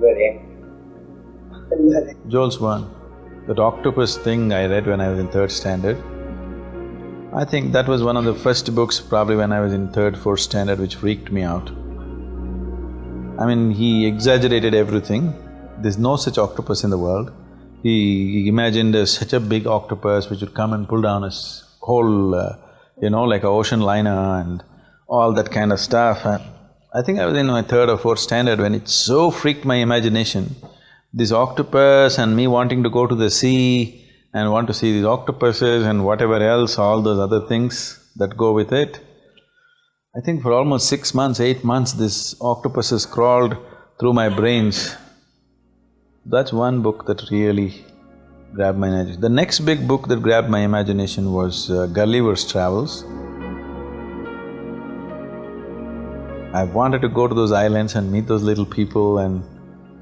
Very Joel's one. That octopus thing I read when I was in third standard. I think that was one of the first books probably when I was in third, fourth standard which freaked me out. I mean, he exaggerated everything. There's no such octopus in the world. He imagined such a big octopus which would come and pull down his whole, like an ocean liner and all that kind of stuff. And I think I was in my third or fourth standard when it so freaked my imagination. This octopus and me wanting to go to the sea and want to see these octopuses and whatever else, all those other things that go with it. I think for almost 6 months, 8 months, this octopus has crawled through my brains. That's one book that really grabbed my imagination. The next big book that grabbed my imagination was Gulliver's Travels. I wanted to go to those islands and meet those little people and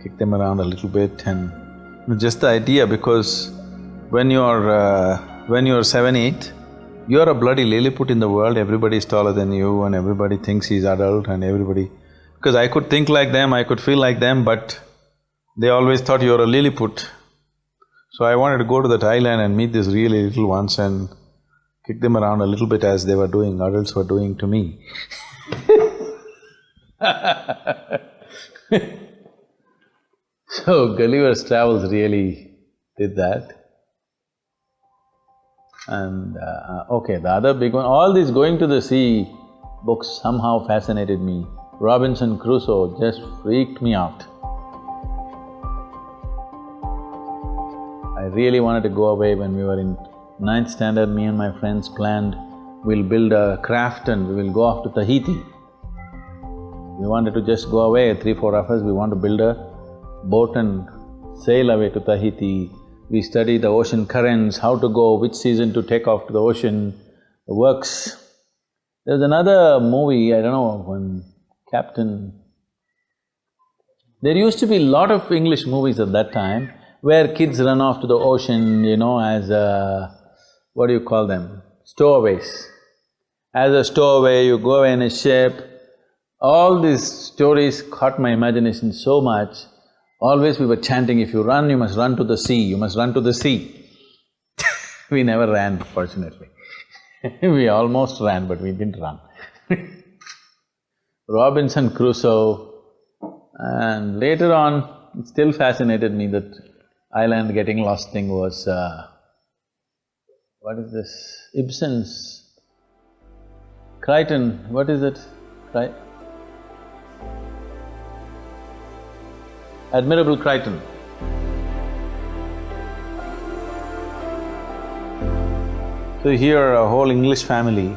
kick them around a little bit, and just the idea, because when you're 7, 8, you're a bloody Lilliput in the world, everybody is taller than you and everybody thinks he's adult and everybody… Because I could think like them, I could feel like them, but they always thought you're a Lilliput. So I wanted to go to that island and meet these really little ones and kick them around a little bit as they were doing, adults were doing to me. So Gulliver's Travels really did that. And okay, the other big one, all these going to the sea books somehow fascinated me. Robinson Crusoe just freaked me out. I really wanted to go away. When we were in 9th standard, me and my friends planned, we'll build a craft and we will go off to Tahiti. We wanted to just go away, 3-4 of us, we want to build a boat and sail away to Tahiti. We study the ocean currents, how to go, which season to take off to the ocean, the works. There's another movie, I don't know, when Captain… There used to be a lot of English movies at that time where kids run off to the ocean, as what do you call them? Stowaways. As a stowaway, you go away in a ship. All these stories caught my imagination so much. Always we were chanting, if you run, you must run to the sea, you must run to the sea. We never ran, fortunately. We almost ran, but we didn't run. Robinson Crusoe, and later on, it still fascinated me that island getting lost thing was, what is this? Ibsen's Creighton, what is it? Admirable Creighton. So here a whole English family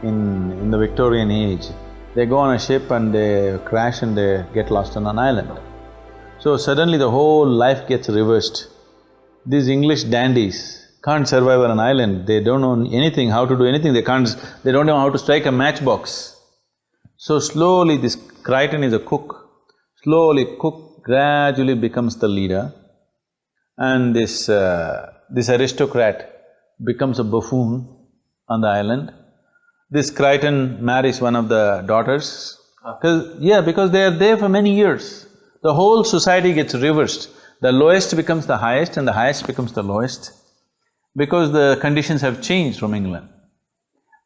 in the Victorian age, they go on a ship and they crash and they get lost on an island. So suddenly the whole life gets reversed. These English dandies can't survive on an island, they don't know anything, how to do anything, they don't know how to strike a matchbox. So slowly this Creighton is a cook, slowly cook gradually becomes the leader, and this aristocrat becomes a buffoon on the island. This Creighton marries one of the daughters, because they are there for many years. The whole society gets reversed. The lowest becomes the highest and the highest becomes the lowest, because the conditions have changed from England.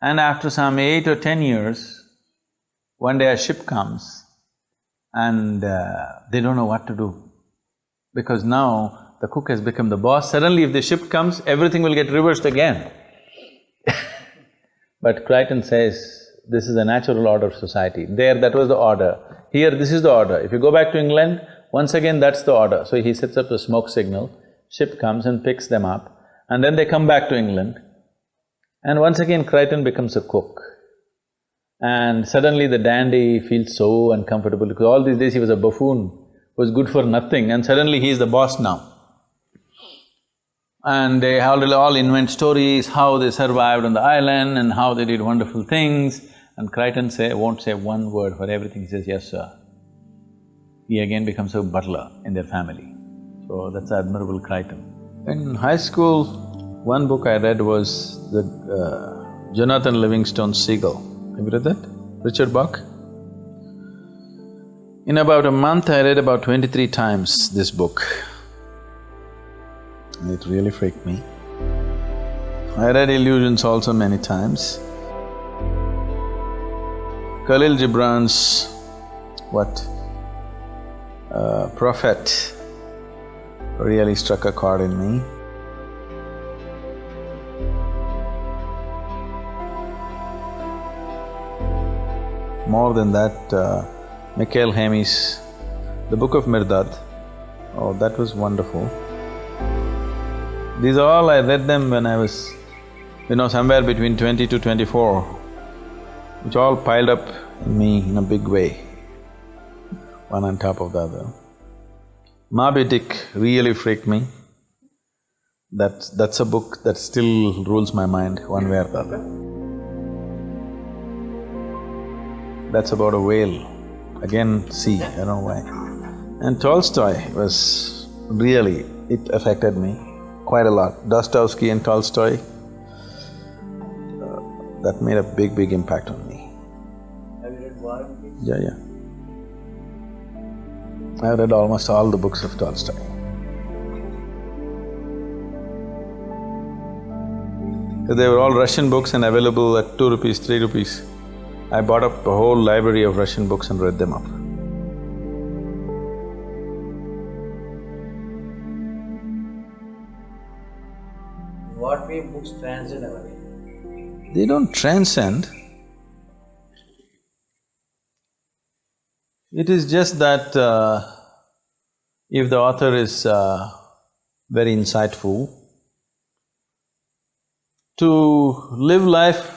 And after some 8 or 10 years, one day a ship comes and they don't know what to do, because now the cook has become the boss. Suddenly if the ship comes, everything will get reversed again. But Creighton says, this is the natural order of society. There, that was the order. Here, this is the order. If you go back to England, once again that's the order. So he sets up the smoke signal, ship comes and picks them up, and then they come back to England. And once again Creighton becomes a cook. And suddenly the dandy feels so uncomfortable, because all these days he was a buffoon, was good for nothing, and suddenly he is the boss now. And they all invent stories, how they survived on the island and how they did wonderful things, and Creighton won't say one word for everything, he says, yes, sir. He again becomes a butler in their family. So that's Admirable Creighton. In high school, one book I read was the Jonathan Livingstone's Seagull. Have you read that? Richard Bach? In about a month, I read about 23 times this book. And it really freaked me. I read Illusions also many times. Khalil Gibran's Prophet really struck a chord in me. More than that, Mikhail Hami's The Book of Mirdad, oh, that was wonderful. These are all, I read them when I was, somewhere between 20 to 24, which all piled up in me in a big way, one on top of the other. Moby Dick really freaked me. That's a book that still rules my mind one way or the other. That's about a whale, again sea, I don't know why. And Tolstoy was really… it affected me quite a lot. Dostoevsky and Tolstoy, that made a big impact on me. Have you read War and Peace? Yeah. I've read almost all the books of Tolstoy. They were all Russian books and available at 2 rupees, 3 rupees. I bought up a whole library of Russian books and read them up. What way books transcend our life? They don't transcend. It is just that if the author is very insightful, to live life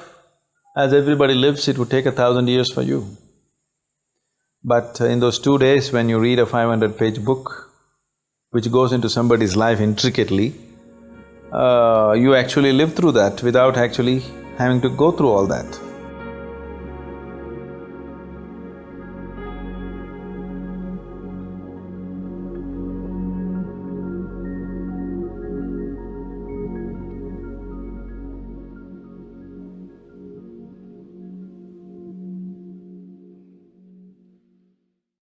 as everybody lives, it would take 1,000 years for you. But in those 2 days when you read a 500-page book, which goes into somebody's life intricately, you actually live through that without actually having to go through all that.